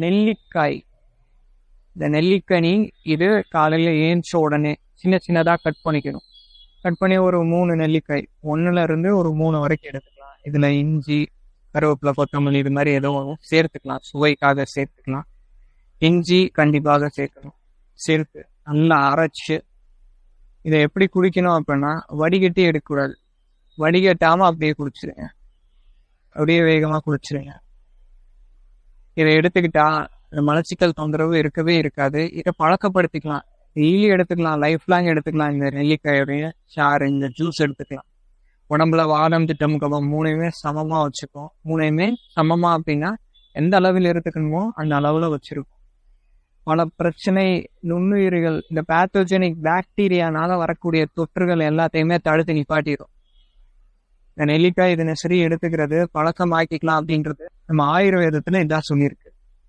நெல்லிக்காய். இந்த நெல்லிக்கனி இது காலையில் ஏஞ்ச உடனே சின்ன சின்னதாக கட் பண்ணிக்கணும். கட் பண்ணி ஒரு 3 நெல்லிக்காய் 1 to 3 வரைக்கும் எடுத்துக்கலாம். இதில் இஞ்சி, கருவேப்பிலை, கொத்தமல்லி இது மாதிரி ஏதோ சேர்த்துக்கலாம், சுவைக்காக சேர்த்துக்கலாம். இஞ்சி கண்டிப்பாக சேர்க்கணும். சேர்த்து நல்லா அரைச்சு இதை எப்படி குடிக்கணும் அப்படின்னா வடிகட்டி எடுக்கக்கூடாது. வடிகட்டாமல் அப்படியே குடிச்சிருங்க, அப்படியே வேகமாக குடிச்சிருங்க. இதை எடுத்துக்கிட்டா இந்த மலச்சிக்கல் தொந்தரவு இருக்கவே இருக்காது. இதை பழக்கப்படுத்திக்கலாம், டெய்லி எடுத்துக்கலாம், லைஃப் லாங் எடுத்துக்கலாம். இந்த நெல்லிக்காயோடைய சாறு, இந்த ஜூஸ் எடுத்துக்கலாம். உடம்புல வாதம், திட்டம், கபம் 3மே சமமாக வச்சுக்கும். 3மே சமமாக அப்படின்னா எந்த அளவில் எடுத்துக்கணுமோ அந்த அளவில் வச்சுருக்கும். பல பிரச்சனை, நுண்ணுயிர்கள், இந்த பேத்தோஜெனிக் பாக்டீரியானால வரக்கூடிய தொற்றுகள் எல்லாத்தையுமே தடுத்து நிப்பாட்டிடும். இந்த நெல்லிக்காய் தினசரி எடுத்துக்கிறது பழக்கமாக்கிக்கலாம் அப்படின்றது நம்ம ஆயுர்வேதத்துல இதான் சொல்லியிருக்கு.